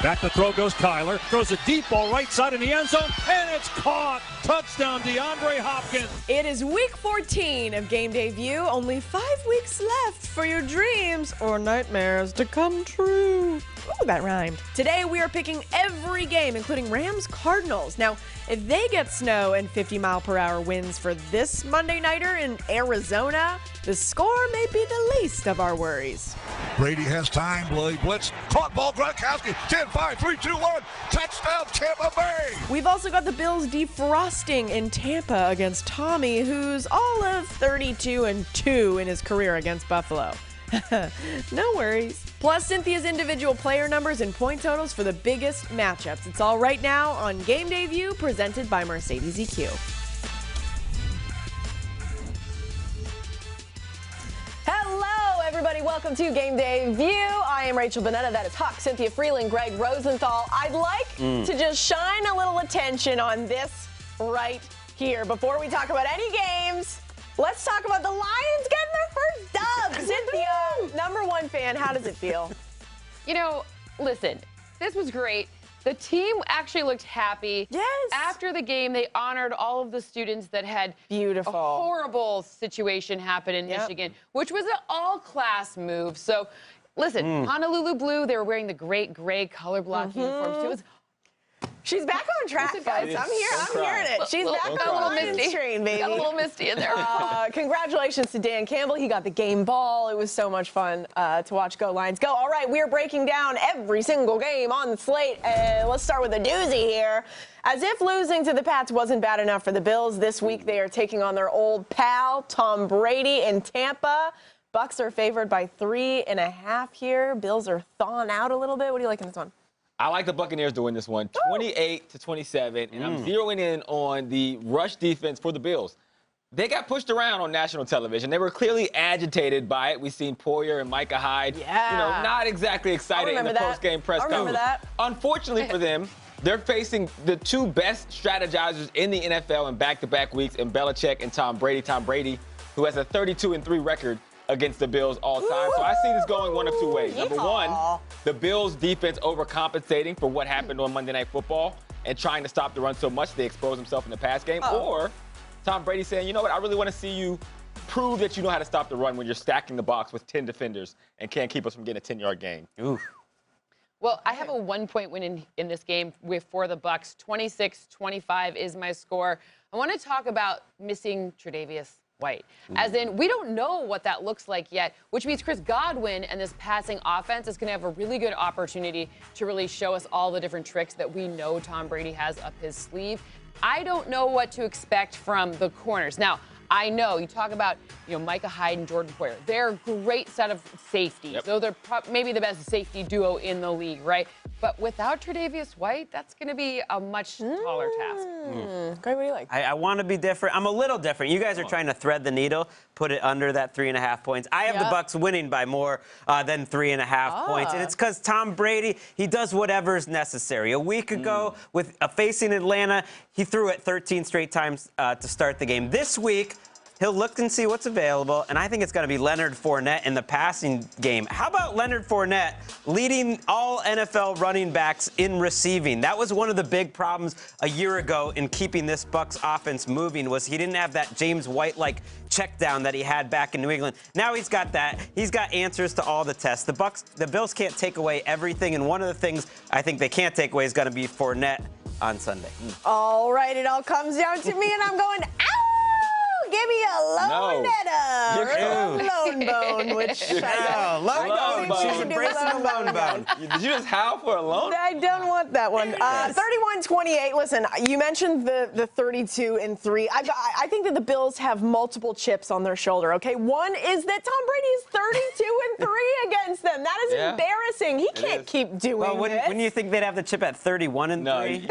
Back to throw goes Kyler. Throws a deep ball right side in the end zone, and it's caught. Touchdown, DeAndre Hopkins. It is week 14 of Game Day View. Only 5 weeks left for your dreams or nightmares to come true. Ooh, that rhymed. Today we are picking every game, including Rams Cardinals. Now, if they get snow and 50-mile-per-hour winds for this Monday nighter in Arizona, the score may be the least of our worries. Brady has time. Blitz. Caught ball. Gronkowski. 10, 5, 3, 2, 1. Touchdown, Tampa Bay. We've also got the Bills defrosting in Tampa against Tommy, who's all of 32-2 in his career against Buffalo. No worries. Plus, Cynthia's individual player numbers and point totals for the biggest matchups. It's all right now on Game Day View, presented by Mercedes EQ. Hello, everybody. Welcome to Game Day View. I am Rachel Bonetta. That is Huck, Cynthia Freeland, Greg Rosenthal. I'd like to just shine a little attention on this right here. Before we talk about any games, let's talk about the Lions getting their first dub. Cynthia, number one fan, how does it feel? You know, listen, this was great. The team actually looked happy. Yes. After the game, they honored all of the students that had a horrible situation happen in Michigan, which was an all-class move. So, listen, Honolulu Blue, they were wearing the great gray color block uniforms. It was She's back on track, guys. I'm hearing it. She's back on the Lions train, baby. Got a little misty in there. Congratulations to Dan Campbell. He got the game ball. It was so much fun to watch Go Lions go. All right, we're breaking down every single game on the slate. Let's start with a doozy here. As if losing to the Pats wasn't bad enough for the Bills, this week they are taking on their old pal, Tom Brady, in Tampa. Bucs are favored by 3.5 here. Bills are thawing out a little bit. What do you like in this one? I like the Buccaneers to win this one, 28-27, and I'm zeroing in on the rush defense for the Bills. They got pushed around on national television. They were clearly agitated by it. We've seen Poyer and Micah Hyde, not exactly excited in the post-game press conference. Unfortunately for them, they're facing the two best strategizers in the NFL in back-to-back weeks in Belichick and Tom Brady. Tom Brady, who has a 32-3 record against the Bills all time. So I see this going one of two ways. Number one, the Bills defense overcompensating for what happened on Monday Night Football and trying to stop the run so much they expose themselves in the pass game. Or Tom Brady saying, you know what, I really want to see you prove that you know how to stop the run when you're stacking the box with 10 defenders and can't keep us from getting a 10-yard gain. Oof. Well, I have a 1-point win in this game for the Bucs. 26-25 is my score. I want to talk about missing Tre'Davious White. As in, we don't know what that looks like yet, which means Chris Godwin and this passing offense is going to have a really good opportunity to really show us all the different tricks that we know Tom Brady has up his sleeve. I don't know what to expect from the corners. Now, I know you talk about, Micah Hyde and Jordan Poyer. They're a great set of safeties. So they're maybe the best safety duo in the league, right? But without Tre'Davious White, that's going to be a much taller task. Greg, what do you like? I want to be different. I'm a little different. You guys are trying to thread the needle, put it under that 3.5 points. I have the Bucs winning by more than 3.5 points, and it's because Tom Brady, he does whatever is necessary. A week ago, with facing Atlanta, he threw it 13 straight times to start the game. This week, he'll look and see what's available, and I think it's going to be Leonard Fournette in the passing game. How about Leonard Fournette leading all NFL running backs in receiving? That was one of the big problems a year ago in keeping this Bucs offense moving, was he didn't have that James White-like check down that he had back in New England. Now he's got that. He's got answers to all the tests. The Bills can't take away everything, and one of the things I think they can't take away is going to be Fournette on Sunday. All right, it all comes down to me, and I'm going, ow! Give me a lone bone, which lone bone. She's embracing a lone bone. Did you just howl for a lone? I don't want that one. 31-28. Listen, you mentioned the 32-3. I think that the Bills have multiple chips on their shoulder. Okay, one is that Tom Brady is 32-3 against them. That is embarrassing. He can't keep doing this. Wouldn't you think they'd have the chip at 31-3?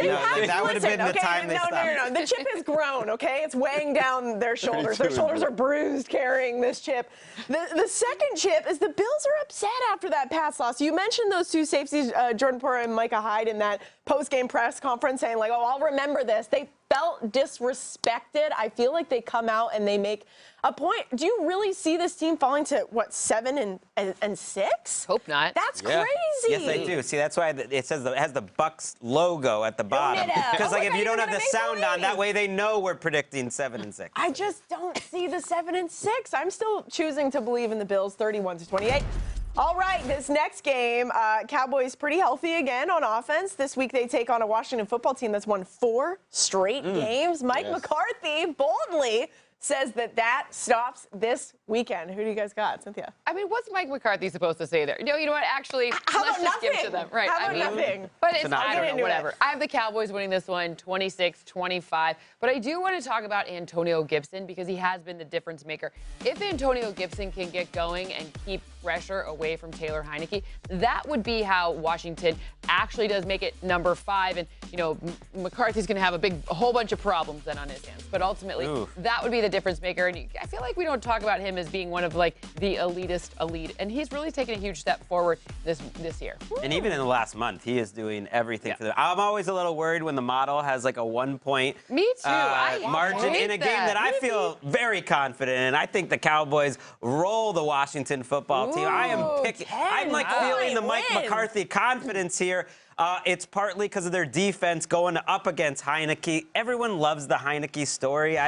That would have been the time they stopped. No. The chip has grown. Okay, it's weighing down their shoulders. Their shoulders are bruised carrying this chip. The second chip is the Bills are upset after that pass loss. You mentioned those two safeties, Jordan Poyer and Micah Hyde, in that post-game press conference saying, like, oh, I'll remember this. They felt disrespected. I feel like they come out and they make a point. Do you really see this team falling to, what, 7 and 6? Hope not. That's crazy. Yes, I do. See, that's why it says it has the Bucks logo at the bottom. Because like if you don't have the sound on, that way they know we're predicting 7 and 6. I just don't see the 7 and 6. I'm still choosing to believe in the Bills, 31-28. All right, this next game, Cowboys pretty healthy again on offense. This week they take on a Washington football team that's won 4 straight games. Mike McCarthy boldly says that stops this weekend. Who do you guys got, Cynthia? I mean, what's Mike McCarthy supposed to say there? No, you know what? Actually, How let's about just give it to nothing? them. Right. How about nothing? But it's, I'll I get don't into know, whatever. it. I have the Cowboys winning this one 26-25. But I do want to talk about Antonio Gibson because he has been the difference maker. If Antonio Gibson can get going and keep pressure away from Taylor Heineke, that would be how Washington actually does make it number 5. And, you know, McCarthy's going to have a whole bunch of problems then on his hands. But ultimately, that would be the difference maker. And I feel like we don't talk about him as being one of, like, the elite. And he's really taken a huge step forward this year. And even in the last month, he is doing everything for them. I'm always a little worried when the model has like a 1-point margin in a game that I feel very confident in. I think the Cowboys roll the Washington football team. I'm like feeling the Mike McCarthy confidence here. It's partly because of their defense going up against Heineke. Everyone loves the Heineke story.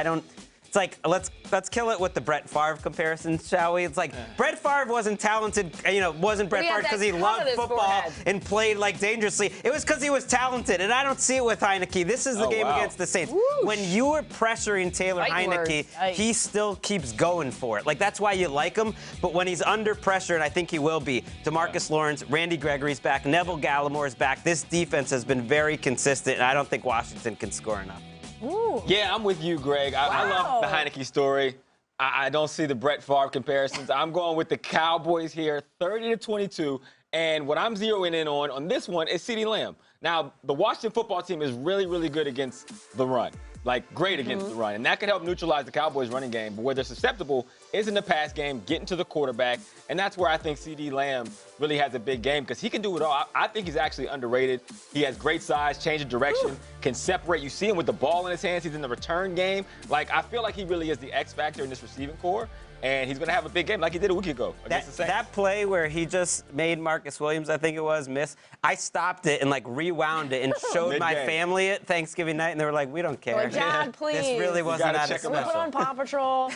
It's like, let's kill it with the Brett Favre comparison, shall we? It's like, Brett Favre wasn't talented, wasn't Brett Favre because he loved football and played, like, dangerously. It was because he was talented, and I don't see it with Heineke. This is the game against the Saints. Whoosh. When you are pressuring Taylor Heineke, he still keeps going for it. Like, that's why you like him, but when he's under pressure, and I think he will be, DeMarcus Lawrence, Randy Gregory's back, Neville Gallimore's back. This defense has been very consistent, and I don't think Washington can score enough. Ooh. Yeah, I'm with you, Greg. I love the Heineke story. I don't see the Brett Favre comparisons. I'm going with the Cowboys here, 30-22. And what I'm zeroing in on this one is CeeDee Lamb. Now, the Washington football team is really, really good against the run. Like, great against the run. And that could help neutralize the Cowboys' running game. But where they're susceptible is in the pass game, getting to the quarterback. And that's where I think CeeDee Lamb really has a big game because he can do it all. I think he's actually underrated. He has great size, change of direction, can separate. You see him with the ball in his hands. He's in the return game. Like, I feel like he really is the X factor in this receiving core. And he's going to have a big game like he did a week ago against the Saints. That play where he just made Marcus Williams, I think it was, miss, I stopped it and, like, rewound it and showed my family it Thanksgiving night, and they were like, we don't care. Like, Dad, please. This really wasn't that Can we special. put on Paw Patrol?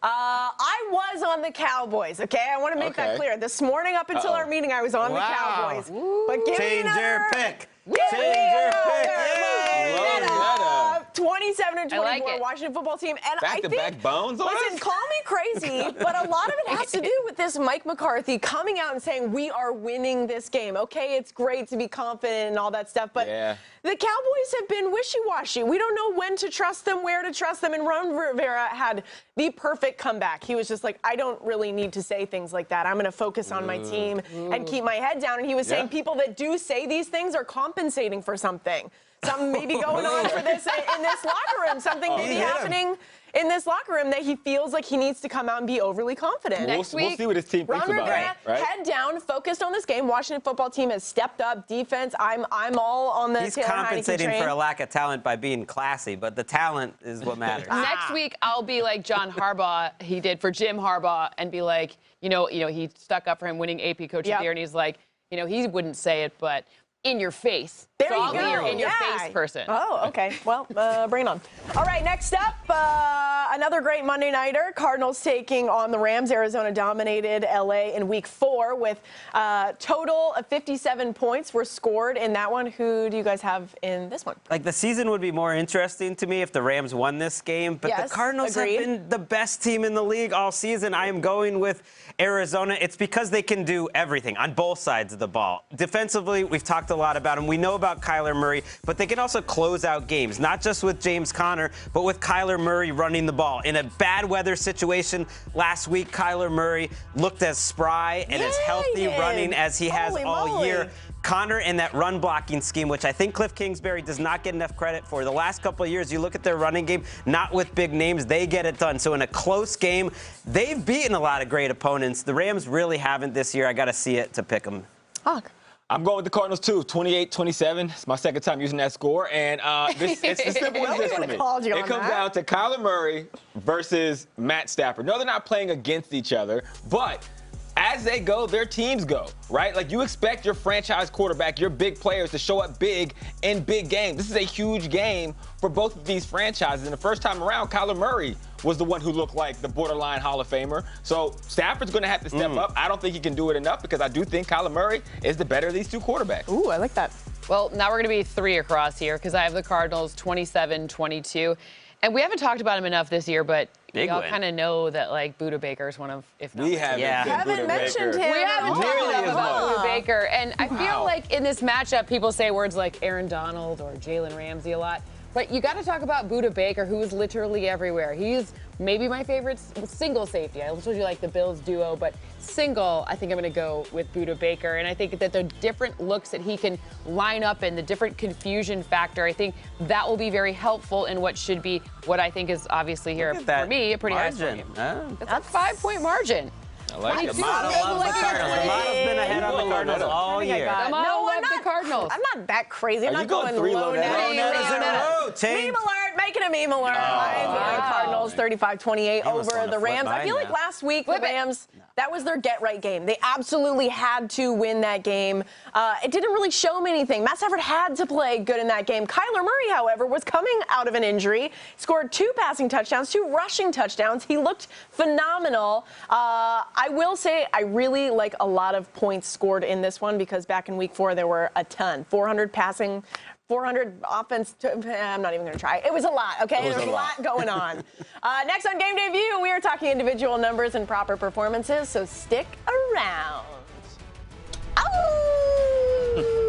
I was on the Cowboys, okay? I want to make that clear. This morning up until our meeting, I was on the Cowboys. But give me another... Change your pick. Change your pick. 27-24 like it. Washington football team. And I think, back bones on listen, us? call me crazy, but a lot of it has to do with this Mike McCarthy coming out and saying, we are winning this game. Okay, it's great to be confident and all that stuff, but the Cowboys have been wishy-washy. We don't know when to trust them, where to trust them, and Ron Rivera had the perfect comeback. He was just like, I don't really need to say things like that. I'm going to focus on my team and keep my head down. And he was saying people that do say these things are compensating for something. Something may be going on for this in this locker room. Something may be happening in this locker room that he feels like he needs to come out and be overly confident. Next week, we'll see what his team thinks about it. Right? Head down, focused on this game. Washington football team has stepped up. Defense, I'm all on the Taylor Heineke train. He's compensating for a lack of talent by being classy, but the talent is what matters. Next week, I'll be like John Harbaugh, he did for Jim Harbaugh, and be like, you know, he stuck up for him winning AP Coach of the Year, and he's like, he wouldn't say it, but in your face. There so you I'll go. be your in-your-face person. Oh, okay. Well, bring it on. All right, next up, another great Monday nighter. Cardinals taking on the Rams. Arizona dominated L.A. in Week 4 with total of 57 points were scored in that one. Who do you guys have in this one? Like, the season would be more interesting to me if the Rams won this game, but the Cardinals have been the best team in the league all season. I am going with Arizona. It's because they can do everything on both sides of the ball. Defensively, we've talked a lot about them. We know about Kyler Murray, but they can also close out games, not just with James Conner, but with Kyler Murray running the ball. In a bad weather situation last week, Kyler Murray looked as spry and as healthy running as he has all year. Conner and that run blocking scheme, which I think Cliff Kingsbury does not get enough credit for. The last couple of years, you look at their running game, not with big names, they get it done. So in a close game, they've beaten a lot of great opponents. The Rams really haven't this year. I got to see it to pick them. Hawk. I'm going with the Cardinals, too. 28-27. It's my second time using that score. And it's as simple as this for me. It comes down to Kyla Murray versus Matt Stafford. No, they're not playing against each other, but as they go, their teams go, right? Like, you expect your franchise quarterback, your big players to show up big in big games. This is a huge game for both of these franchises. And the first time around, Kyler Murray was the one who looked like the borderline Hall of Famer. So Stafford's going to have to step up. I don't think he can do it enough because I do think Kyler Murray is the better of these two quarterbacks. Ooh, I like that. Well, now we're going to be 3 across here because I have the Cardinals 27-22. And we haven't talked about him enough this year, but y'all kind of know that, like, Buda Baker is one of, if not. We haven't mentioned him. We haven't talked Nearly about Buda Baker. And I feel like in this matchup, people say words like Aaron Donald or Jalen Ramsey a lot. But you got to talk about Buda Baker, who is literally everywhere. He's maybe my favorite single safety. I told you like the Bills duo, but single, I think I'm going to go with Buda Baker. And I think that the different looks that he can line up in, the different confusion factor, I think that will be very helpful in what should be what I think is obviously here for me a pretty high scoring game. That's a 5-point margin. I like it. The model loves the Cardinals. The model's been ahead on the Cardinals all year. The model loves the Cardinals. I'm not that crazy. I'm not going three low low net. Meme alert, making a meme alert. Cardinals 35-28 over the Rams. I feel like last week the Rams, that was their get-right game. They absolutely had to win that game. It didn't really show me anything. Matt Stafford had to play good in that game. Kyler Murray, however, was coming out of an injury, scored 2 passing touchdowns, 2 rushing touchdowns. He looked phenomenal. I will say I really like a lot of points scored in this one because back in week 4 there were a ton. 400 passing, 400 offense. I'm not even going to try. It was a lot, okay? There's a lot going on. Next on Game Day View, we are talking individual numbers and proper performances, so stick around. Oh!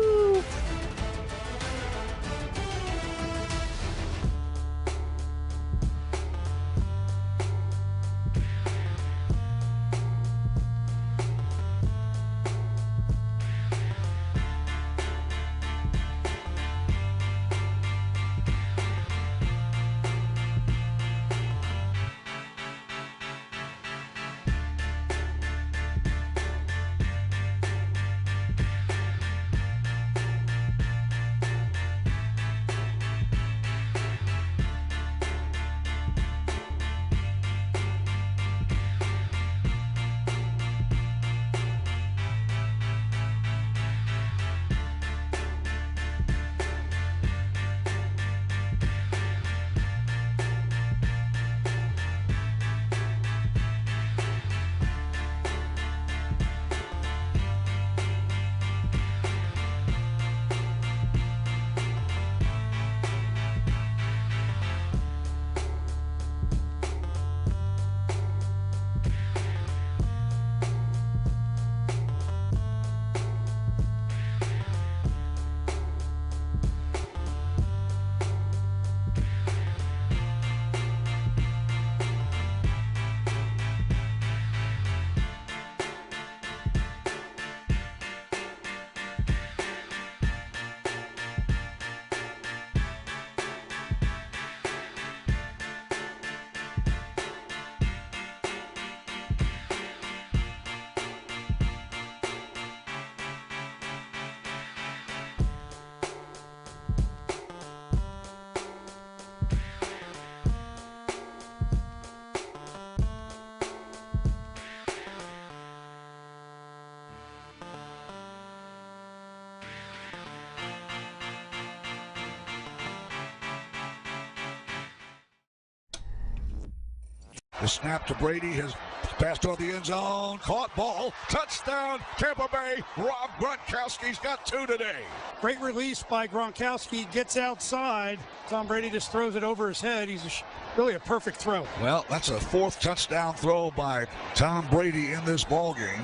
The snap to Brady has passed on the end zone. Caught ball. Touchdown, Tampa Bay. Rob Gronkowski's got 2 today. Great release by Gronkowski. Gets outside. Tom Brady just throws it over his head. He's really a perfect throw. Well, that's a 4th touchdown throw by Tom Brady in this ballgame.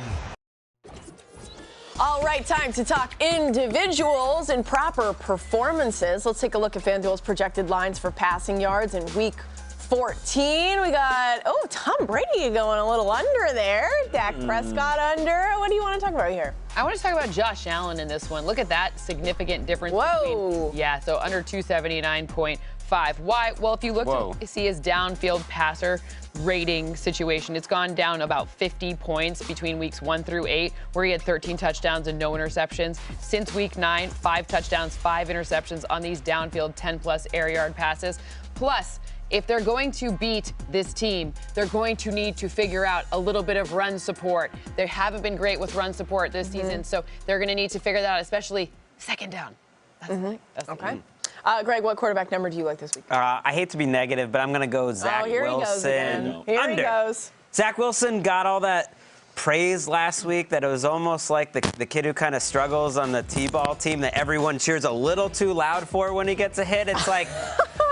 All right, time to talk individuals and proper performances. Let's take a look at FanDuel's projected lines for passing yards in week 14. We got, Tom Brady going a little under there. Dak Prescott under. What do you want to talk about here? I want to talk about Josh Allen in this one. Look at that significant difference. Whoa. So under 279.5 5. Why? Well, if you look to see his downfield passer rating situation, it's gone down about 50 points between weeks 1 through 8, where he had 13 touchdowns and no interceptions. Since week 9, 5 touchdowns, 5 interceptions on these downfield 10-plus air yard passes. Plus, if they're going to beat this team, they're going to need to figure out a little bit of run support. They haven't been great with run support this season, so they're going to need to figure that out, especially second down. That's the thing. That's okay. Greg, what quarterback number do you like this week? I hate to be negative, but I'm going to go Zach Wilson. Here he goes again. Here he goes. Zach Wilson got all that praise last week that it was almost like the kid who kind of struggles on the T-ball team that everyone cheers a little too loud for when he gets a hit. It's like,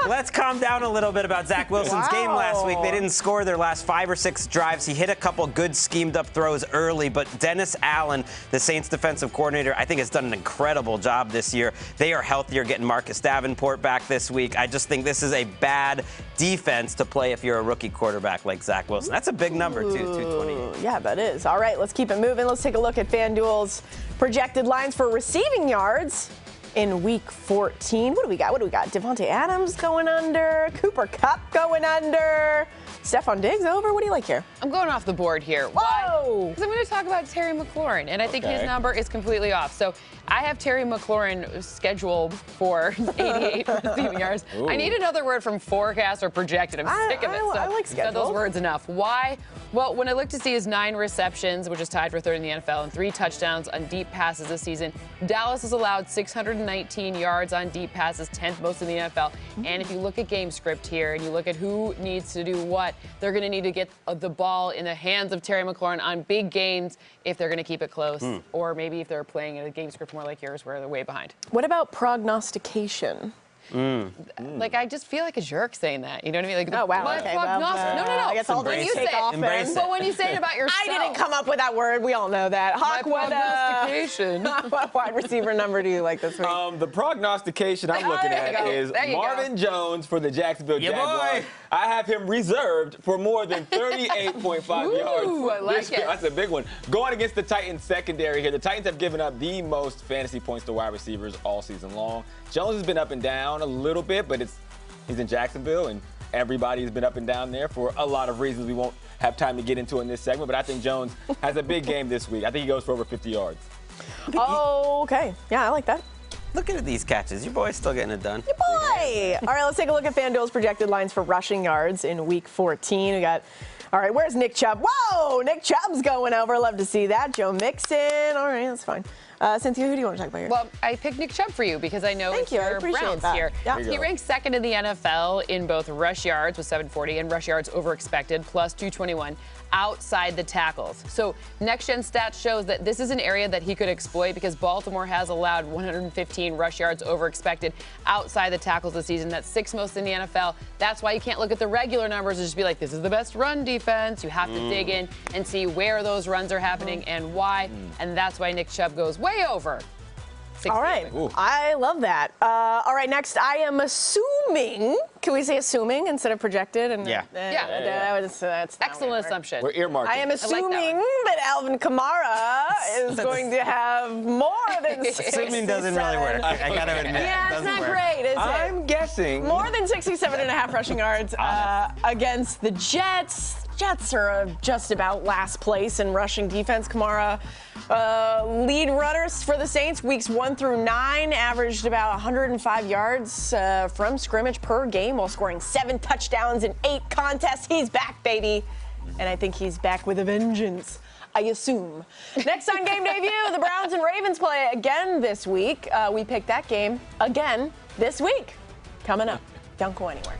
let's calm down a little bit about Zach Wilson's game last week. They didn't score their last 5 or 6 drives. He hit a couple good schemed-up throws early, but Dennis Allen, the Saints defensive coordinator, I think has done an incredible job this year. They are healthier, getting Marcus Davenport back this week. I just think this is a bad defense to play if you're a rookie quarterback like Zach Wilson. That's a big number, too, 228. Yeah, that is. All right, let's keep it moving. Let's take a look at FanDuel's projected lines for receiving yards in Week 14. What do we got? Devontae Adams going under. Cooper Kupp going under. Stephon Diggs over. What do you like here? I'm going off the board here. Whoa! Because I'm going to talk about Terry McLaurin, and I think his number is completely off. So I have Terry McLaurin scheduled for 88 receiving yards. Ooh. I need another word from forecast or projected. I'm sick of it. I like scheduled. Those words enough. Why? Well, when I look to see his 9 receptions, which is tied for 3rd in the NFL, and 3 touchdowns on deep passes this season, Dallas has allowed 619 yards on deep passes, 10th most in the NFL. And if you look at game script here and you look at who needs to do what, they're going to need to get the ball in the hands of Terry McLaurin on big gains if they're going to keep it close, or maybe if they're playing in a game script more like yours where they're way behind. What about prognostication? Like, I just feel like a jerk saying that. You know what I mean? Like, oh, wow. Okay, no. I guess I'll when you take say offense. But when you say it about yourself. I didn't come up with that word. We all know that. Hawk, what wide receiver number do you like this week? The prognostication I'm looking at is Marvin Jones for the Jacksonville Jaguars. I have him reserved for more than 38.5 yards. I like it. That's a big one. Going against the Titans secondary here. The Titans have given up the most fantasy points to wide receivers all season long. Jones has been up and down a little bit, but he's in Jacksonville, and everybody's been up and down there for a lot of reasons we won't have time to get into in this segment. But I think Jones has a big game this week. I think he goes for over 50 yards. Oh, okay. Yeah, I like that. Look at these catches. Your boy's still getting it done. Your boy! All right, let's take a look at FanDuel's projected lines for rushing yards in Week 14. We got, all right, where's Nick Chubb? Whoa, Nick Chubb's going over. Love to see that. Joe Mixon. All right, that's fine. Cynthia, who do you want to talk about here? Well, I picked Nick Chubb for you because I know it's your Browns here. Yep. He ranks 2nd in the NFL in both rush yards with 740 and rush yards over expected plus 221 outside the tackles. So next-gen stats shows that this is an area that he could exploit because Baltimore has allowed 115 rush yards over expected outside the tackles this season. That's 6th most in the NFL. That's why you can't look at the regular numbers and just be like, this is the best run defense. You have to dig in and see where those runs are happening and why. And that's why Nick Chubb goes way over. All right. I love that. All right, next, I am assuming, can we say assuming instead of projected? And that's excellent assumption. We're earmarking. I am assuming that Alvin Kamara is going to have more than 67. Assuming doesn't really work. I got to admit. Yeah, it's not great, is it? I'm guessing. More than 67.5 rushing yards against the Jets. Jets are just about last place in rushing defense. Kamara, lead runners for the Saints, weeks 1 through 9, averaged about 105 yards from scrimmage per game while scoring 7 touchdowns in 8 contests. He's back, baby. And I think he's back with a vengeance, I assume. Next on Game Day View, the Browns and Ravens play again this week. We picked that game again this week. Coming up. Don't go anywhere.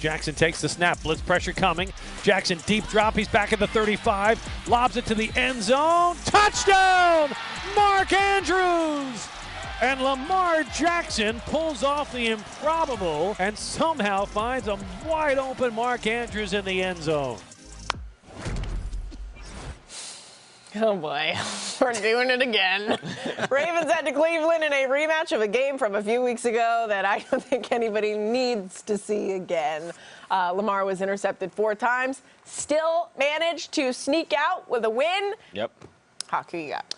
Jackson takes the snap. Blitz pressure coming. Jackson deep drop. He's back at the 35. Lobs it to the end zone. Touchdown! Mark Andrews! And Lamar Jackson pulls off the improbable and somehow finds a wide open Mark Andrews in the end zone. Oh boy, we're doing it again. Ravens head to Cleveland in a rematch of a game from a few weeks ago that I don't think anybody needs to see again. Lamar was intercepted 4 times, still managed to sneak out with a win. Yep. Hawk, who you got?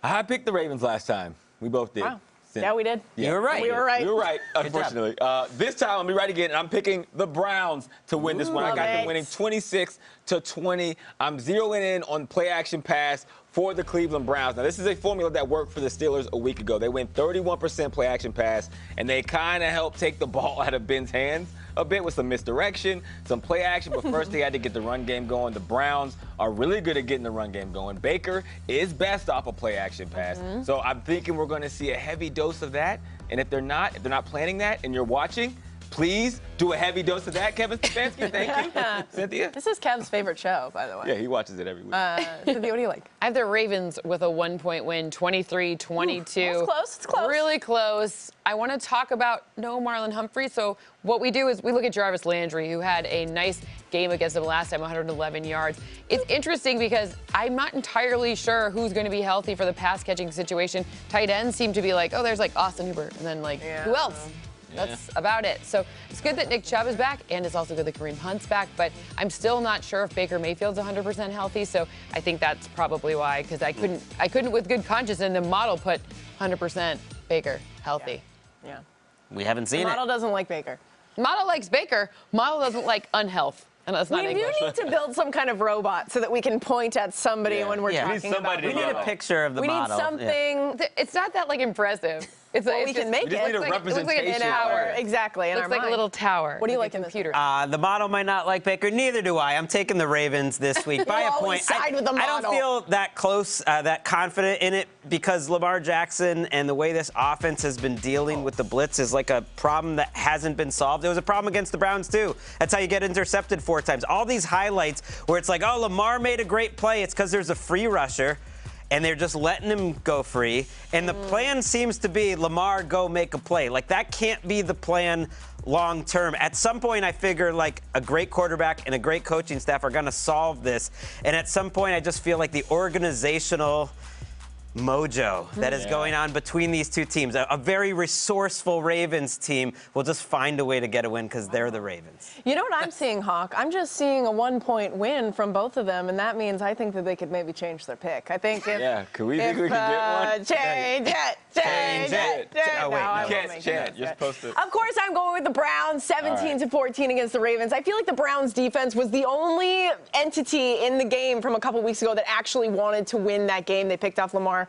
I picked the Ravens last time. We both did. Wow. Yeah, we did. Yeah. You were right. We were right. You were right, unfortunately. This time, I'll be right again, and I'm picking the Browns to win this one. I got them winning 26-20. I'm zeroing in on play-action pass for the Cleveland Browns. Now, this is a formula that worked for the Steelers a week ago. They went 31% play-action pass, and they kind of helped take the ball out of Ben's hands a bit with some misdirection, some play action, but first they had to get the run game going. The Browns are really good at getting the run game going. Baker is best off a play action pass. So I'm thinking we're going to see a heavy dose of that. And if they're not planning that and you're watching, please do a heavy dose of that, Kevin Stefanski. Thank you. Cynthia? This is Kev's favorite show, by the way. Yeah, he watches it every week. Cynthia, what do you like? I have the Ravens with a 1-point win, 23-22. It's close. It's close. Really close. I want to talk about no Marlon Humphrey. So what we do is we look at Jarvis Landry, who had a nice game against them last time, 111 yards. It's interesting because I'm not entirely sure who's going to be healthy for the pass-catching situation. Tight ends seem to be like, oh, there's like Austin Hooper, and then like, who else? That's about it. So it's good that Nick Chubb is back, and it's also good that Kareem Hunt's back, but I'm still not sure if Baker Mayfield's 100% healthy, so I think that's probably why, because I couldn't with good conscience in the model put 100% Baker healthy. Yeah. We haven't seen The it. model doesn't like Baker. Model likes Baker. Model doesn't like unhealth. And that's not We English. do need to build some kind of robot so that we can point at somebody when we're talking about We need a picture of the We model. need something. It's not that like impressive. It's Well, it's we just- can make We just need it. a It looks like representation. a tower. Exactly. In Looks our like a mind. little tower. What do you like a in this? computer? The model might not like Baker. Neither do I. I'm taking the Ravens this week by a always point. side with the I don't model. feel that close, that confident in it because Lamar Jackson and the way this offense has been dealing with the blitz is like a problem that hasn't been solved. It was a problem against the Browns, too. That's how you get intercepted 4 times. All these highlights where it's like, oh, Lamar made a great play. It's because there's a free rusher. And they're just letting him go free. And the plan seems to be Lamar go make a play. Like, that can't be the plan long term. At some point, I figure, like, a great quarterback and a great coaching staff are going to solve this. And at some point, I just feel like the organizational mojo that is going on between these two teams. A very resourceful Ravens team will just find a way to get a win because they're the Ravens. You know what I'm seeing, Hawk? I'm just seeing a 1-point win from both of them, and that means I think that they could maybe change their pick. I think if, could we think we could get one? Change it. Oh, wait, No, I no. won't Can't make chant. it. You're supposed to. Of course, I'm going with the Browns, 17-14 against the Ravens. I feel like the Browns defense was the only entity in the game from a couple weeks ago that actually wanted to win that game. They picked off Lamar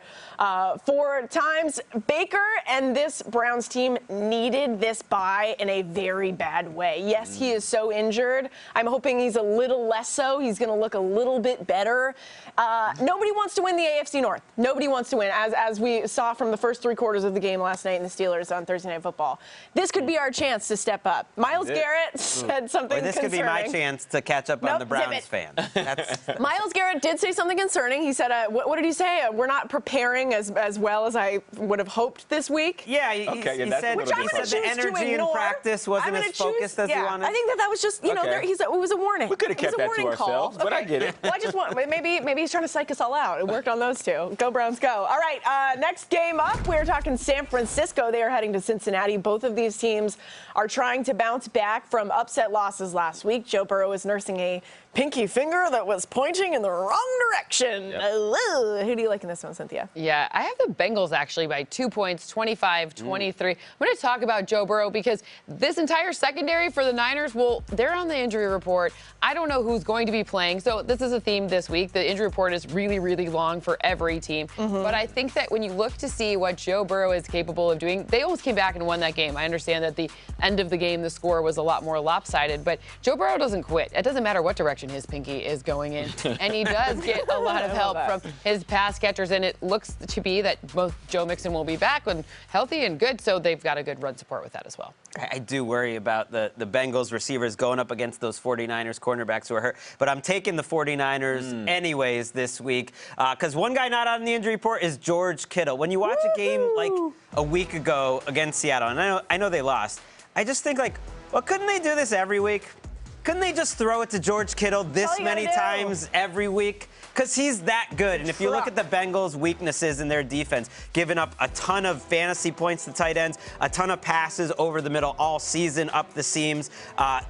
4 times. Baker and this Browns team needed this bye in a very bad way. Yes, he is so injured. I'm hoping he's a little less so. He's going to look a little bit better. Nobody wants to win the AFC North. Nobody wants to win, as we saw from the first 3 quarters of the game last night in the Steelers on Thursday Night Football. This could be our chance to step up. Miles Garrett said something Or this concerning. could be my chance to catch up on Nope, the Browns zip it. fan. That's Miles Garrett did say something concerning. He said, what did he say? We're not preparing as well as I would have hoped this week. Yeah, he that's said, a little he different. said the energy in practice wasn't as focused as he wanted. I think that was just, you know, Okay. it was a warning. We could have kept It was a that to warning call. ourselves, but I get it. Well, I just want, maybe he's trying to psych us all out. It worked on those two. Go Browns, go. All right, next game up, we're talking San Francisco. They are heading to Cincinnati. Both of these teams are trying to bounce back from upset losses last week. Joe Burrow is nursing a pinky finger that was pointing in the wrong direction. Yep. Who do you like in this one, Cynthia? Yeah, I have the Bengals actually by 2 points, 25-23. I'm going to talk about Joe Burrow because this entire secondary for the Niners, well, they're on the injury report. I don't know who's going to be playing. So this is a theme this week. The injury report is really, really long for every team. But I think that when you look to see what Joe Burrow is capable of doing, they almost came back and won that game. I understand that the end of the game, the score was a lot more lopsided. But Joe Burrow doesn't quit. It doesn't matter what direction direction his pinky is going in. And he does get a lot of help from his pass catchers, and it looks to be that both Joe Mixon will be back and healthy and good, so they've got a good run support with that as well. I do worry about the Bengals receivers going up against those 49ers cornerbacks who are hurt, but I'm taking the 49ers anyways this week because one guy not on the injury report is George Kittle. When you watch a game like a week ago against Seattle, and I know they lost, I just think like, well, couldn't they do this every week? Couldn't they just throw it to George Kittle this many times every week? Because he's that good. And if you look at the Bengals' weaknesses in their defense, giving up a ton of fantasy points to tight ends, a ton of passes over the middle all season, up the seams.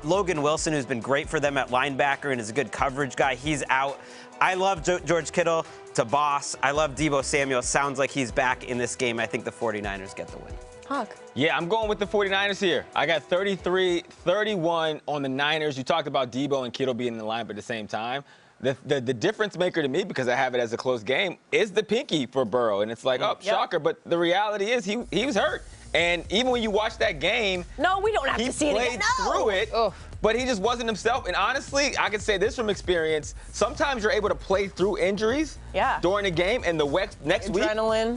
Logan Wilson, who's been great for them at linebacker and is a good coverage guy, he's out. I love George Kittle to boss. I love Deebo Samuel. Sounds like he's back in this game. I think the 49ers get the win. Hawk. Yeah, I'm going with the 49ers here. I got 33-31 on the Niners. You talked about Deebo and Kittle being in the line at the same time. The difference maker to me, because I have it as a close game, is the pinky for Burrow. And it's like, oh, shocker. But the reality is he was hurt. And even when you watch that game, no, we don't have to see it again. He played through it. But he just wasn't himself. And honestly, I can say this from experience. Sometimes you're able to play through injuries during the game, and the next week,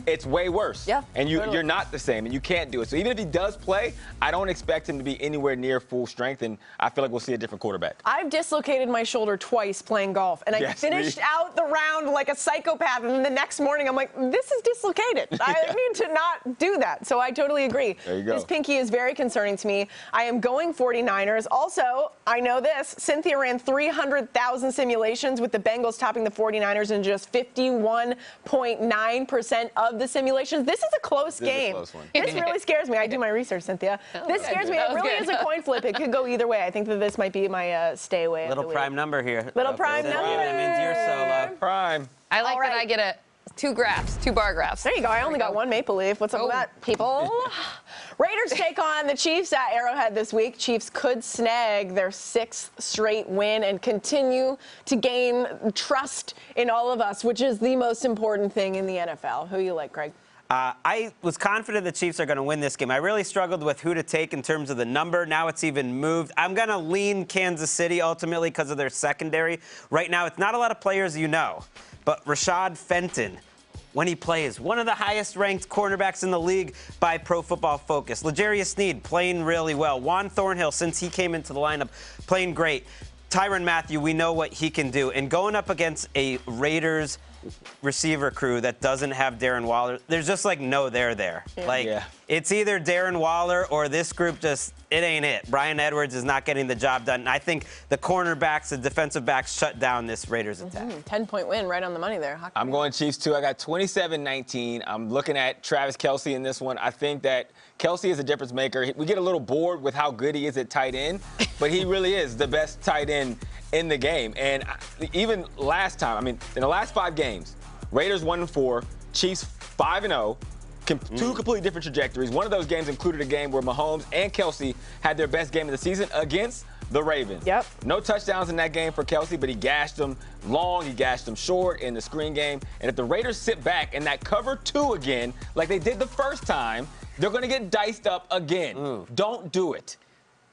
it's way worse. Yeah, and you're not the same, and you can't do it. So even if he does play, I don't expect him to be anywhere near full strength, and I feel like we'll see a different quarterback. I've dislocated my shoulder twice playing golf, and I finished out the round like a psychopath, and then the next morning I'm like, this is dislocated. I need to not do that. So I totally agree. There you go. This pinky is very concerning to me. I am going 49ers. Also, I know this. Cynthia ran 300,000 simulations with the Bengals topping the 49ers in just 51.9% of the simulations. This is a close game. This is a close one. This really scares me. I do my research, Cynthia. This scares me. It really is a coin flip. It could go either way. I think that this might be my stay away. Little prime number here. Little prime number. That means you're solo. Prime. I like that I get two bar graphs. There you go. I only got one Maple Leaf. What's up with that, people? Raiders take on the Chiefs at Arrowhead this week. Chiefs could snag their 6th straight win and continue to gain trust in all of us, which is the most important thing in the NFL. Who you like, Craig? I was confident the Chiefs are going to win this game. I really struggled with who to take in terms of the number. Now it's even moved. I'm going to lean Kansas City ultimately because of their secondary. Right now, it's not a lot of players you know, but Rashad Fenton, when he plays, one of the highest-ranked cornerbacks in the league by Pro Football Focus. L'Jarius Sneed playing really well. Juan Thornhill, since he came into the lineup, playing great. Tyrann Mathieu, we know what he can do. And going up against a Raiders receiver crew that doesn't have Darren Waller, there's just like no there. It's either Darren Waller or this group just, it ain't it. Bryan Edwards is not getting the job done. And I think the cornerbacks, the defensive backs shut down this Raiders attack. 10-point win right on the money there. I'm going Chiefs too. I got 27-19. I'm looking at Travis Kelce in this one. I think that Kelce is a difference maker. We get a little bored with how good he is at tight end, but he really is the best tight end in the game. And even last time, I mean, in the last 5 games, Raiders 1-4, Chiefs 5-0. Two completely different trajectories. One of those games included a game where Mahomes and Kelce had their best game of the season against the Ravens. Yep. No touchdowns in that game for Kelce, but he gashed them long, he gashed them short in the screen game. And if the Raiders sit back in that cover 2 again, like they did the first time, they're going to get diced up again. Don't do it.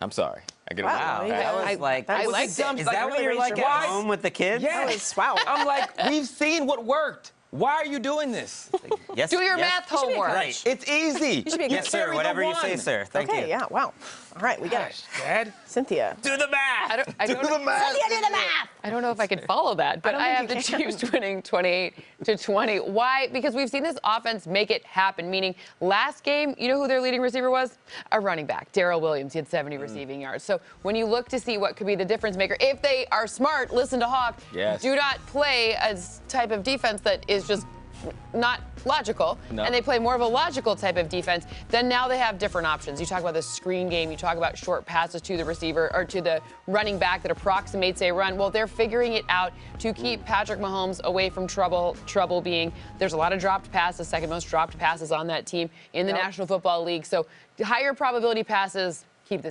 I'm sorry. I get Wow. I like that. Is that what you're like at home with the kids? Yes. Wow. I'm like, we've seen what worked. Why are you doing this? Yes, do your math homework. Right. It's easy. You should be a yes, sir. Whatever you say, sir. Thank you. Okay, yeah, wow. All right, we get it. Dad? Cynthia. Do the math. Do the math. Cynthia, do the math. I don't know if I can follow that, but I have the Chiefs winning 28-20. Why? Because we've seen this offense make it happen, meaning last game, you know who their leading receiver was? A running back, Darrell Williams. He had 70 receiving yards. So when you look to see what could be the difference maker, if they are smart, listen to Hawk, do not play a type of defense that is just not logical, and they play more of a logical type of defense, then now they have different options. You talk about the screen game, you talk about short passes to the receiver or to the running back that approximates a run. Well, they're figuring it out to keep Patrick Mahomes away from trouble. Trouble being there's a lot of dropped passes, second most dropped passes on that team in the National Football League. So higher probability passes, keep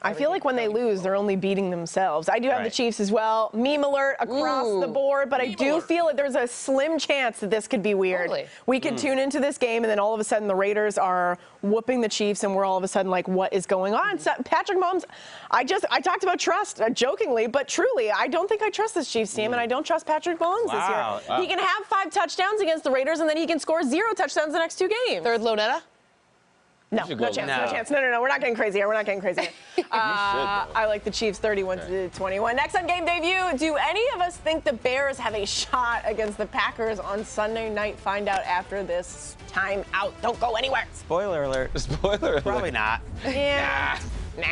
I feel like when they lose, they're only beating themselves. I do have the Chiefs as well. Meme alert across the board, but I do feel like there's a slim chance that this could be weird. Totally. We could tune into this game, and then all of a sudden the Raiders are whooping the Chiefs, and we're all of a sudden like, what is going on? So, Patrick Mahomes, I talked about trust jokingly, but truly, I don't think I trust this Chiefs team, and I don't trust Patrick Mahomes this year. He can have 5 touchdowns against the Raiders, and then he can score 0 touchdowns the next 2 games. Third Lonetta? No chance. No, we're not getting crazy here. I like the Chiefs 31-21. Next on Game Day View, do any of us think the Bears have a shot against the Packers on Sunday night? Find out after this time out. Don't go anywhere. Spoiler alert. Spoiler alert. Probably not. Yeah. Nah.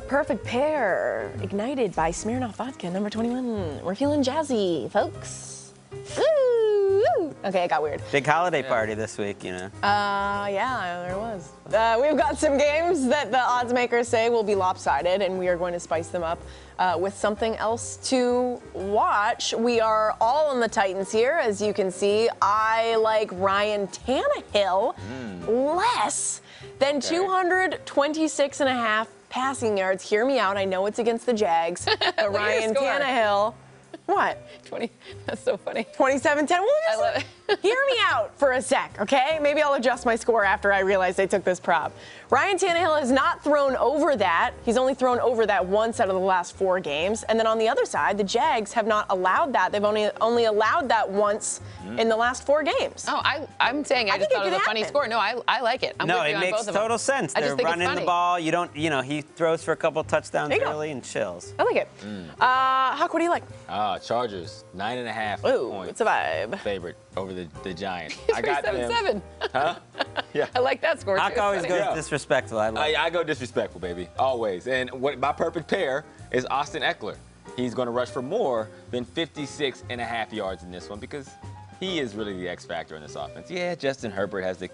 Perfect pair, ignited by Smirnoff Vodka, number 21. We're feeling jazzy, folks. Woo! Okay, it got weird. Big holiday party this week, you know. Yeah, there was. We've got some games that the odds makers say will be lopsided, and we are going to spice them up with something else to watch. We are all on the Titans here, as you can see. I like Ryan Tannehill less than 226.5 passing yards. Hear me out. I know it's against the Jags. But Ryan Tannehill. What? 20. That's so funny. 27-10. Well, I love it. Hear me out for a sec, okay? Maybe I'll adjust my score after I realize they took this prop. Ryan Tannehill has not thrown over that. He's only thrown over that once out of the last 4 games. And then on the other side, the Jags have not allowed that. They've only allowed that once in the last 4 games. Oh, I'm saying I just thought it was a funny score. No, I like it. I'm with you it on makes both of them. total sense. They're running the ball. You don't, he throws for a couple touchdowns early and chills. I like it. Huck, what do you like? Chargers, 9.5 Ooh, points. it's a vibe. Favorite over the Giants. I got 7-7. Huh? Yeah. I like that score. Huck always goes disrespectful. I go disrespectful, baby, always. And my perfect pair is Austin Eckler. He's going to rush for more than 56.5 yards in this one because he is really the X factor in this offense. Yeah, Justin Herbert has the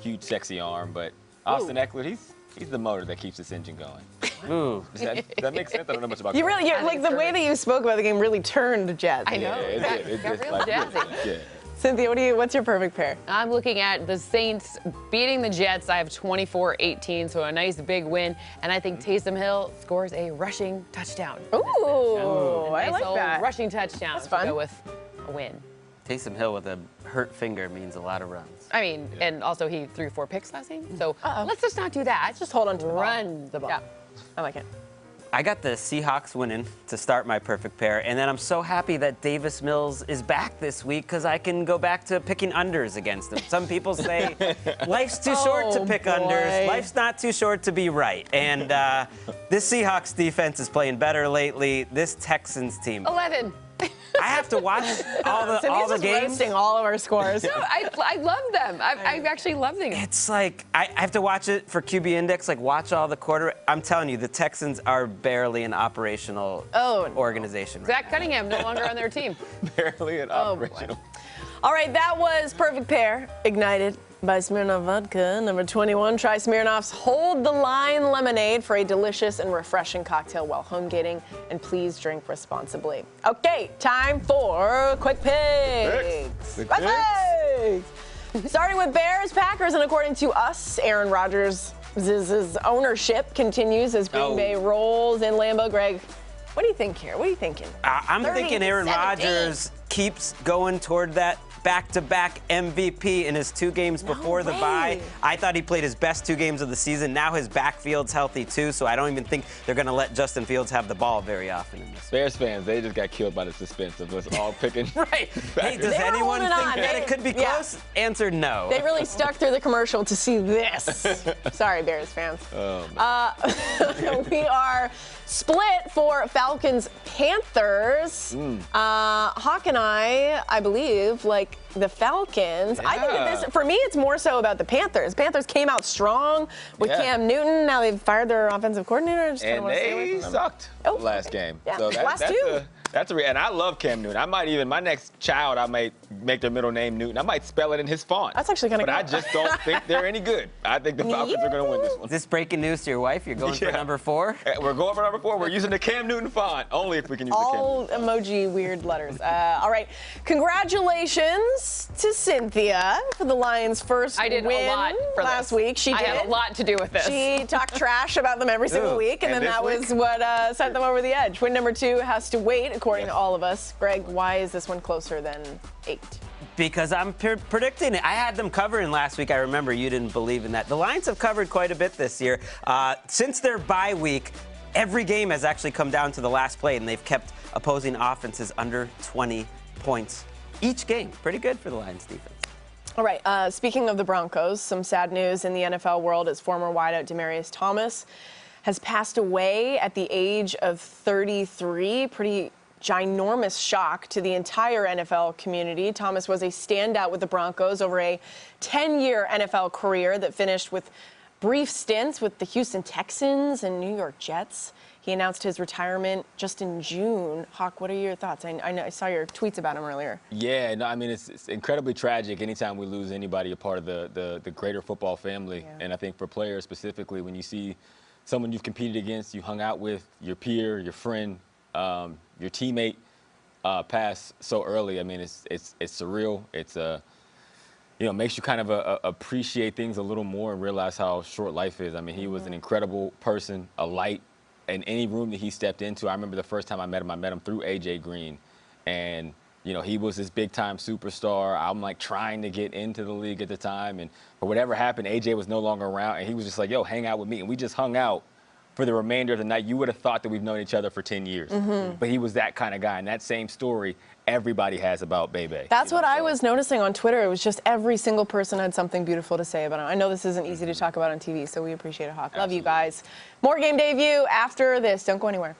huge, sexy arm, but Austin Eckler, he's the motor that keeps this engine going. Ooh. Does that make sense? I don't know much about You really, like the way that you spoke about the game really turned jazzy. I know. Yeah, It got real jazzy. Yeah. Cynthia, what's your perfect pair? I'm looking at the Saints beating the Jets. I have 24-18, so a nice big win. And I think Taysom Hill scores a rushing touchdown. Ooh, I like that. Rushing touchdown. That's fun. To go with a win. Taysom Hill with a hurt finger means a lot of runs. I mean, and also he threw 4 picks last game. So let's just not do that. Just hold on to the ball. Run the ball. Yeah, I like it. I got the Seahawks winning to start my perfect pair, and then I'm so happy that Davis Mills is back this week because I can go back to picking unders against him. Some people say life's too short to pick unders. Life's not too short to be right. And this Seahawks defense is playing better lately. This Texans team. 11. I have to watch all the games. Roasting all of our scores. No, I love them. I'm actually loving it. It's like I have to watch it for QB index, like watch all the quarter. I'm telling you, the Texans are barely an operational organization. Zach Cunningham no longer on their team. Barely an operational. All right, that was Perfect Pair, ignited by Smirnoff Vodka. Number 21, try Smirnoff's Hold the Line Lemonade for a delicious and refreshing cocktail while home gating, and please drink responsibly. Okay, time for Quick Picks. Quick Picks. Starting with Bears, Packers, and according to us, Aaron Rodgers' ownership continues as Green Bay rolls in Lambeau. Greg, what do you think here? What are you thinking? I'm thinking Aaron Rodgers keeps going toward that back-to-back MVP in his 2 games before the bye. I thought he played his best 2 games of the season. Now his backfield's healthy too, so I don't even think they're going to let Justin Fields have the ball very often in this. Bears fans, they just got killed by the suspense of us all picking. Right. Hey, does anyone think that it could be close? Answer no. They really stuck through the commercial to see this. Sorry, Bears fans. We are split for Falcons-Panthers. Hawk and I believe, like the Falcons. I think that this, for me, it's more so about the Panthers. Panthers came out strong with Cam Newton. Now they've fired their offensive coordinator. And they sucked last game. Yeah, so last 2. And I love Cam Newton. I might even, my next child, I might make their middle name Newton. I might spell it in his font. That's actually kind of But I just don't think they're any good. I think the Falcons are going to win this one. Is this breaking news to your wife? You're going for number 4? We're going for number 4. We're using the Cam Newton font. Only if we can use the Cam Newton font. Emoji weird letters. All right. Congratulations to Cynthia for the Lions' first win last week. She did. I had a lot to do with this. She talked trash about them every single week, and then that was what sent them over the edge. Win number 2 has to wait, according to all of us. Greg, why is this one closer than 8? Because I'm predicting it. I had them covering last week. I remember you didn't believe in that. The Lions have covered quite a bit this year. Since their bye week, every game has actually come down to the last play, and they've kept opposing offenses under 20 points each game. Pretty good for the Lions defense. All right, speaking of the Broncos, some sad news in the NFL world as former wideout Demaryius Thomas has passed away at the age of 33. Pretty ginormous shock to the entire NFL community. Thomas was a standout with the Broncos over a 10-year NFL career that finished with brief stints with the Houston Texans and New York Jets. He announced his retirement just in June. Hawk, what are your thoughts? I saw your tweets about him earlier. Yeah, no, I mean, it's incredibly tragic anytime we lose anybody a part of the greater football family. Yeah. And I think for players specifically, when you see someone you've competed against, you hung out with, your peer, your friend, your teammate pass so early, I mean, it's surreal. It's makes you kind of appreciate things a little more and realize how short life is. I mean, he was an incredible person, a light in any room that he stepped into. I remember the first time I met him through AJ Green, and he was this big-time superstar. I'm like trying to get into the league at the time, and for whatever happened, AJ was no longer around, and he was just like, "Yo, hang out with me," and we just hung out for the remainder of the night. You would have thought that we've known each other for 10 years. But he was that kind of guy. And that same story everybody has about Bebe. That's what I was noticing on Twitter. It was just every single person had something beautiful to say about him. I know this isn't easy to talk about on TV, so we appreciate it, Hawk. Love you guys. More Game Day View after this. Don't go anywhere.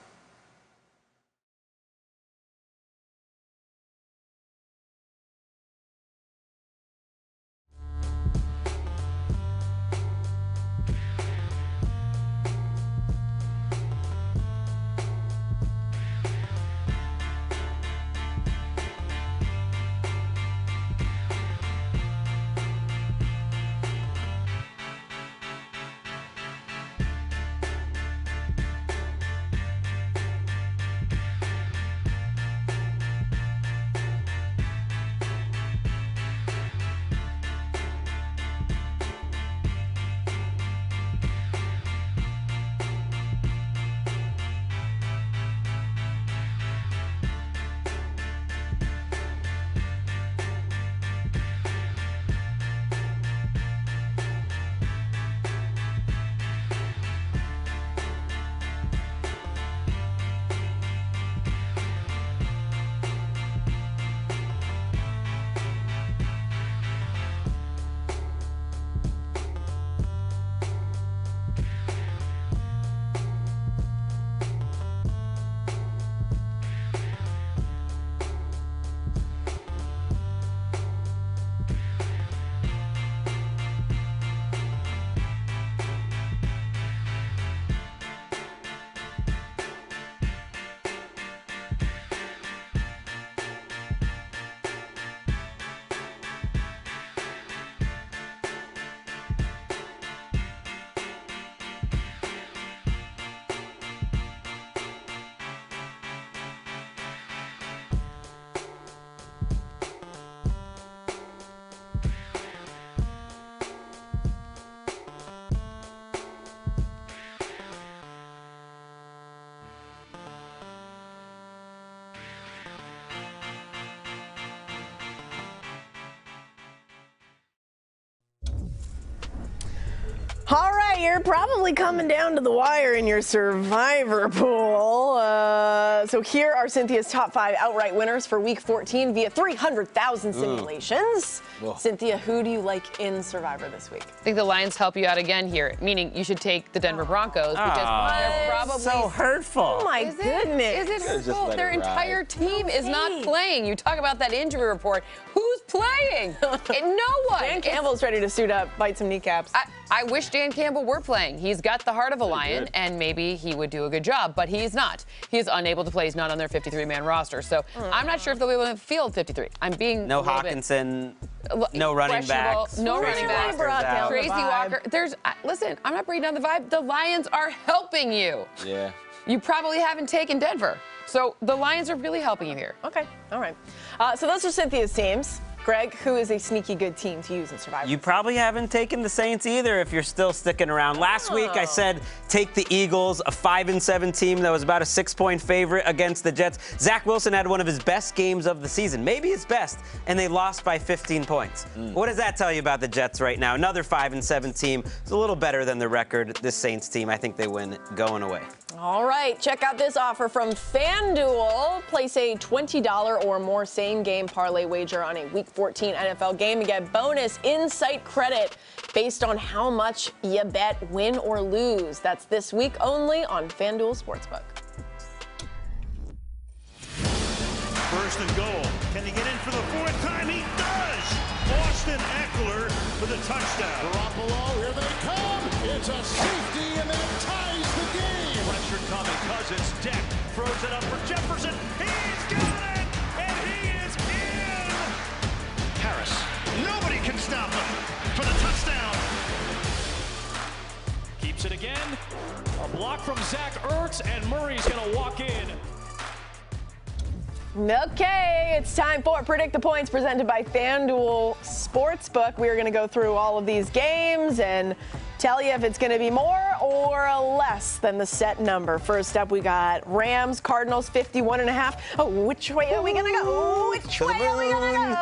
right, you're probably coming down to the wire in your survivor pool. So here are Cynthia's top 5 outright winners for Week 14 via 300,000 simulations. Cynthia, who do you like in Survivor this week? I think the Lions help you out again here, meaning you should take the Denver Broncos because they're probably so hurtful. Oh my goodness! Is it hurtful? Their entire team is not playing. You talk about that injury report. Who's playing? No one. Dan Campbell's ready to suit up, bite some kneecaps. I wish Dan Campbell were playing. He's got the heart of a lion, and maybe he would do a good job, but he's not. He is unable to play. He's not on their 53-man roster, so I'm not sure if they'll be able to field 53. I'm being no Hawkinson, no running backs, no running backs. Tracy Walker. Listen, I'm not bringing down the vibe. The Lions are helping you. Yeah. You probably haven't taken Denver, so the Lions are really helping you here. Okay, all right. So those are Cynthia's teams. Greg, who is a sneaky good team to use in Survivor? You probably haven't taken the Saints either if you're still sticking around. Last week I said take the Eagles, a 5-7 team that was about a 6-point favorite against the Jets. Zach Wilson had one of his best games of the season, maybe his best, and they lost by 15 points. What does that tell you about the Jets right now? Another 5-7 team. It's a little better than the record. This Saints team, I think they win going away. All right, check out this offer from FanDuel. Place a $20 or more same-game parlay wager on a Week 14 NFL game and get bonus insight credit based on how much you bet, win or lose. That's this week only on FanDuel Sportsbook. First and goal. Can he get in for the 4th time? He does! Austin Eckler for the touchdown. Garoppolo, here they come. It's a safety, and that ties the game. Pressure coming. Cousins, deck, throws it up for Jefferson. He's got it! And he is in! Harris. Nobody can stop him for the touchdown. Keeps it again. A block from Zach Ertz, and Murray's going to walk in. Okay, it's time for Predict the Points presented by FanDuel Sportsbook. We are going to go through all of these games and tell you if it's going to be more or less than the set number. First up, we got Rams, Cardinals, 51.5. Oh, which way are we going to go? Which way are we going to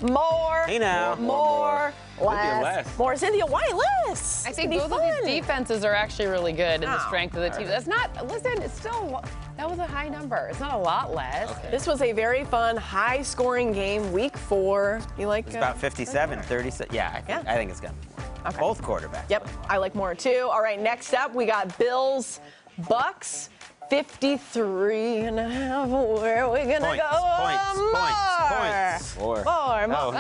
go? More. Hey now. More. Less. More. Cynthia, why less? I think both of these defenses are actually really good in the strength of the team. That's not, listen, it's still, that was a high number. It's not a lot less. Okay. This was a very fun, high-scoring game, Week 4. You like It's about 57, 37. Yeah, I think it's going to be more. Okay. Both quarterbacks. Yep, I like more too. All right, next up, we got Bills, Bucks, 53.5. Where are we going to go? Points. More. Oh, no.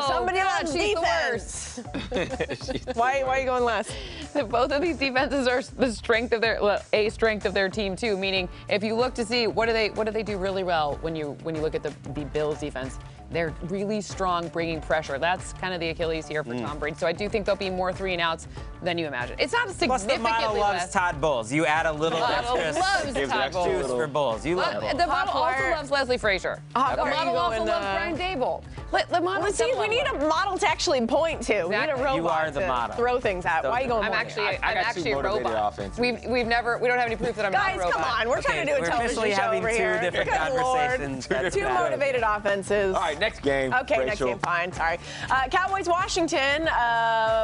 Somebody God, on she's defense. Why are you going last? Both of these defenses are the strength of a strength of their team too. Meaning, if you look to see what do they do really well when you look at the Bills defense, they're really strong bringing pressure. That's kind of the Achilles here for Tom Brady. So I do think there'll be more 3-and-outs than you imagine. It's not significantly Plus the model loves less. Todd Bowles. You add a little Model extra loves Todd Bowles. juice for Bowles. You love Bowles. The model also loves Leslie Frazier. The model also loves Brian Dable. The model we need a model to actually point to. We need a robot You are the to model. throw things at. Why are you going I'm more? actually a robot. Offenses. We don't have any proof that I'm not Guys, a robot. come on. We're trying to do a We're television officially show having over two here. different Good Lord. conversations. That's Two bad. motivated offenses. All right, next game. Okay, next Rachel. game, fine. Sorry. Cowboys, Washington.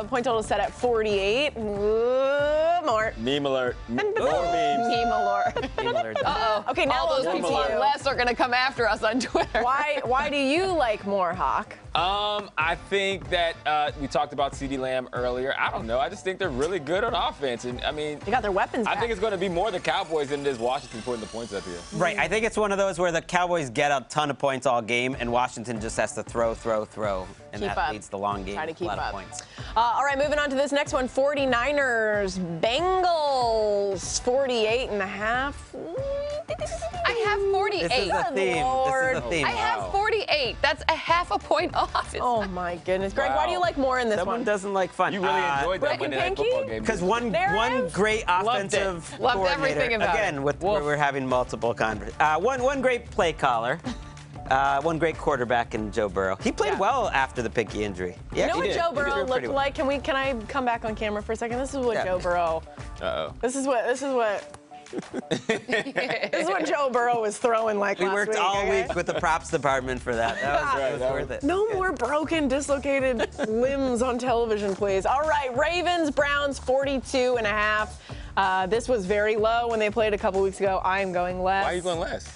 Point total set at 48. More. Meme alert. More memes. Meme alert. Uh-oh. Okay, now all those on people to on you. less are going to come after us on Twitter. Why do you like more, Hawk? I think that we talked about CeeDee Lamb earlier. I don't know. I just think they're really good on offense. And, I mean, They got their weapons I back. think it's going to be more the Cowboys than it is Washington putting the points up here. Right. I think it's one of those where the Cowboys get a ton of points all game, and Washington just has to throw. And Keep that up. leads the long game. Try to with keep a lot up. of points. All right, moving on to this next one. 49ers, Bengals, 48.5. I have 48. This is a theme. Lord. This is a theme. I have 48. That's a half a point off. Oh, my goodness. Greg, why do you like more in this Someone one? doesn't like fun. You really enjoyed that Broken Monday Night Pinky? Football game. Because one Narrative? great Loved it. offensive Loved coordinator. everything about Again, it. with Wolf. we're having multiple conversations. One great play caller. One great quarterback in Joe Burrow. He played well after the Pinky injury. You know what did. Joe He Burrow did looked pretty well. like? Can I come back on camera for a second? This is what Yeah. Joe Burrow. Uh-oh. This is what This is what Joe Burrow was throwing like We last worked week. all okay? week with the props department for that. That was worth it. No more broken, dislocated limbs on television, please. All right, Ravens, Browns, 42.5. This was very low when they played a couple weeks ago. I'm going less. Why are you going less?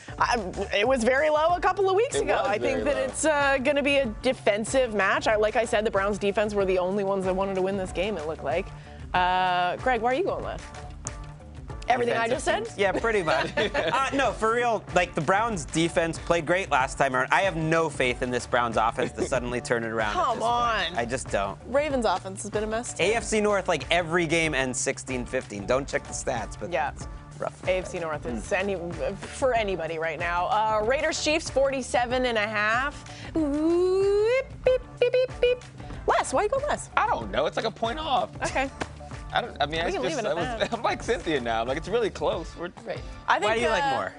It was very low a couple of weeks ago. I think that it's going to be a defensive match. Like I said, the Browns defense were the only ones that wanted to win this game, it looked like. Greg, why are you going less? Everything I just said? Yeah, pretty much. No, for real, like the Browns defense played great last time around. I have no faith in this Browns offense to suddenly turn it around. Come on. I just don't. Ravens offense has been a mess too. AFC North, like every game ends 16-15. Don't check the stats, but Yeah. it's rough. AFC North is for anybody right now. Raiders Chiefs 47.5. Ooh, beep, beep, beep, beep. Les, why you go less? I don't know. It's like a point off. Okay. I mean, We can leave it at that. I'm like Cynthia now. I'm like, it's really close. Right. I think, Why do you like more?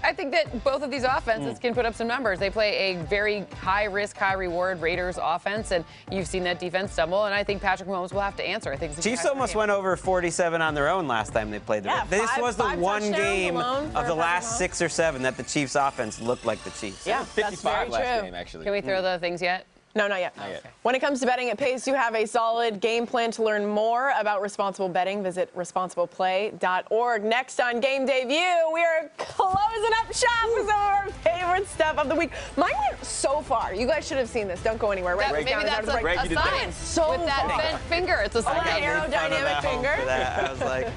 I think that both of these offenses can put up some numbers. They play a very high-risk, high-reward Raiders offense, and you've seen that defense stumble, and I think Patrick Mahomes will have to answer. I think it's a Chiefs high almost game. went over 47 on their own last time they played the Yeah, Ravens. This was the five one touchdowns game alone of for the last Patrick Mahomes. 6 or 7 that the Chiefs offense looked like the Chiefs. Yeah, that's 55 very last true. game, actually. Can we throw the things yet? No, not yet. yet. When it comes to betting, it pays to have a solid game plan. To learn more about responsible betting, visit responsibleplay.org. Next on Game Day View, we are closing up shop with some of our favorite stuff of the week. Mine went so far. You guys should have seen this. Don't go anywhere. Right Maybe down, that's down, a Greg, you did sign. that. So With that far. bent finger, it's a sign. I got aerodynamic At home finger. for that. I was like,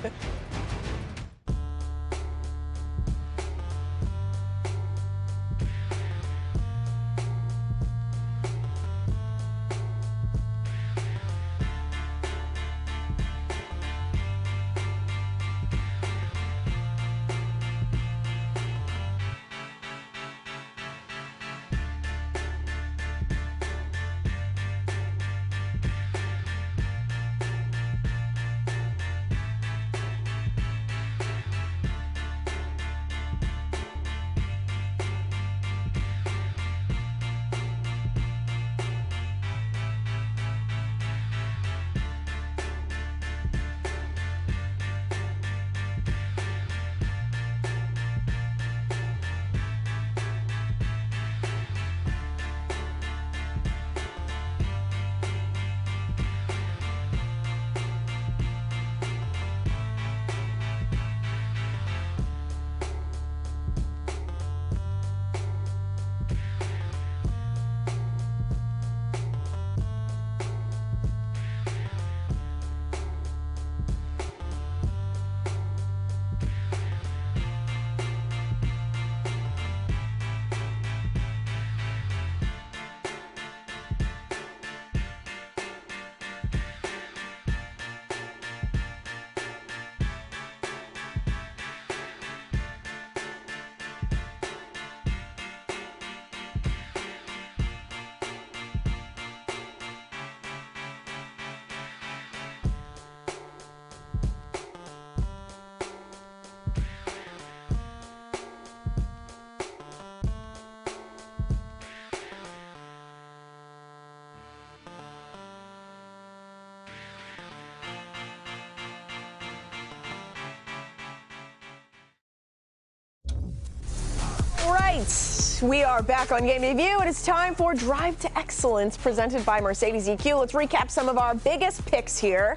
Right, we are back on Game Day View, and it's time for Drive to Excellence, presented by Mercedes EQ. Let's recap some of our biggest picks here.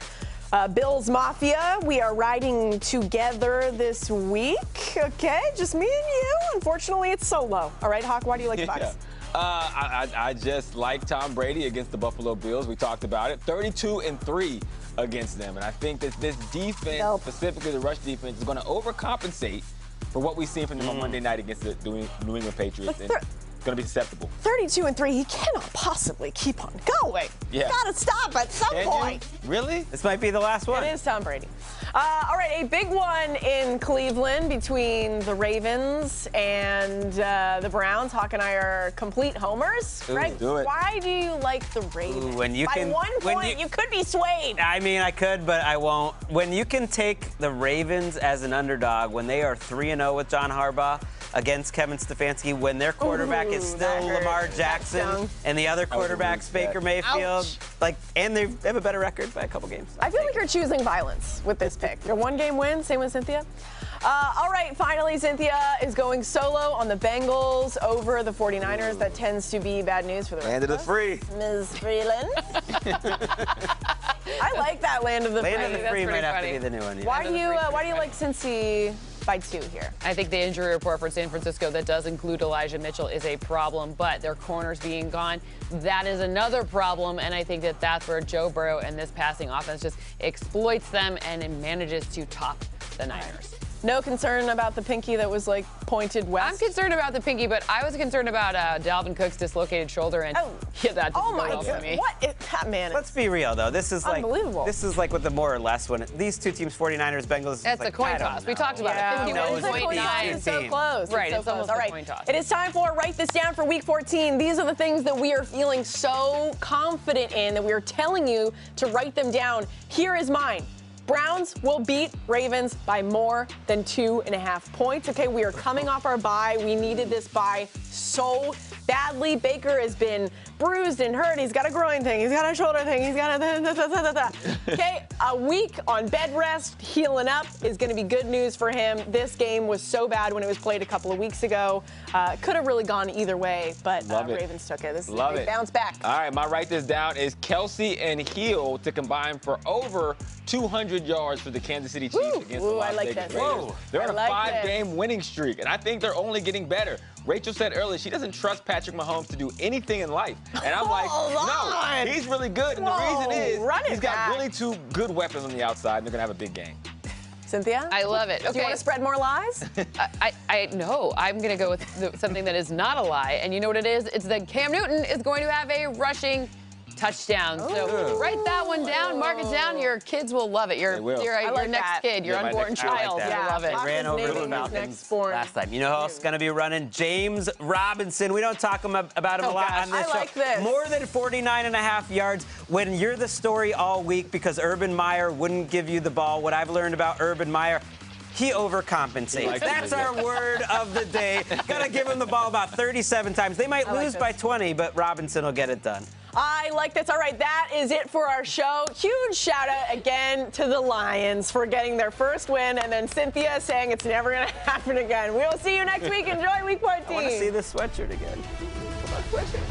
Bills Mafia, we are riding together this week. Okay, just me and you. Unfortunately, it's solo. All right, Hawk, why do you like the Bucs? I just like Tom Brady against the Buffalo Bills. We talked about it. 32-3 against them. And I think that this defense, specifically the rush defense, is going to overcompensate for what we've seen from them on Monday night against the New England Patriots. And it's going to be susceptible. 32-3, he cannot possibly keep on going. Yeah. Got to stop at some point. Really? this might be the last one. It is Tom Brady. All right, a big one in Cleveland between the Ravens and the Browns. Hawk and I are complete homers. Right? do it. Why do you like the Ravens? when you By can- 1 when point, you- you could be swayed. I mean, I could, but I won't. When you can take the Ravens as an underdog, when they are 3-0 with John Harbaugh, against Kevin Stefanski when their quarterback is still Lamar Jackson and the other quarterback's Baker Mayfield. Ouch. And they have a better record by a couple games. I feel like you're choosing violence with this pick. Your one-game win, same with Cynthia. All right, finally, Cynthia is going solo on the Bengals over the 49ers. That tends to be bad news for the rest Land of the free. Ms. Freeland. I like that land of the free. Land of the free might have to funny. be the new one. Yeah. Why do you like Cincy by 2 here? I think the injury report for San Francisco that does include Elijah Mitchell is a problem, but their corners being gone, that is another problem, and I think that that's where Joe Burrow and this passing offense just exploits them and it manages to top the Niners. No concern about the pinky that was pointed west? I'm concerned about the pinky, but I was concerned about Dalvin Cook's dislocated shoulder, and that didn't go well for me. What is that, man? Let's be real, though. This is unbelievable. This is with the more or less one. These two teams, 49ers, Bengals. That's a coin toss. We talked about it. 51.9. It's so close. Right, it's it's almost All a right. coin toss. It is time for Write This Down for Week 14. These are the things that we are feeling so confident in that we are telling you to write them down. Here is mine. Browns will beat Ravens by more than 2.5 points. Okay, we are coming off our bye. We needed this bye so badly. Baker has been bruised and hurt. He's got a groin thing. He's got a shoulder thing. He's got a Okay, a week on bed rest, healing up is going to be good news for him. This game was so bad when it was played a couple of weeks ago. Could have really gone either way, but Ravens took it. This is a big bounce back. All right, my write this down is Kelsey and Hill to combine for over 200 yards for the Kansas City Chiefs against the Las Vegas Raiders. They're on a 5-game winning streak, and I think they're only getting better. Rachel said earlier she doesn't trust Patrick Mahomes to do anything in life. And I'm like, no, he's really good. And the reason is he's got really 2 good weapons on the outside, and they're going to have a big game. Cynthia? I love it. Okay. Do you want to spread more lies? No, I'm going to go with something that is not a lie. And you know what it is? It's that Cam Newton is going to have a rushing touchdown. So write that one down, mark it down. Your kids will love it. Your next kid, your unborn child will love it. They ran over the Falcons last time. You know who else is going to be running? James Robinson. We don't talk about him a lot on this show. More than 49.5 yards. When you're the story all week because Urban Meyer wouldn't give you the ball, what I've learned about Urban Meyer, he overcompensates. That's our word of the day. Got to give him the ball about 37 times. They might lose by 20, but Robinson will get it done. I like this. All right, that is it for our show. Huge shout out again to the Lions for getting their first win, and then Cynthia saying it's never going to happen again. We will see you next week. Enjoy Week 14. I want to see this sweatshirt again. Come on, sweatshirt.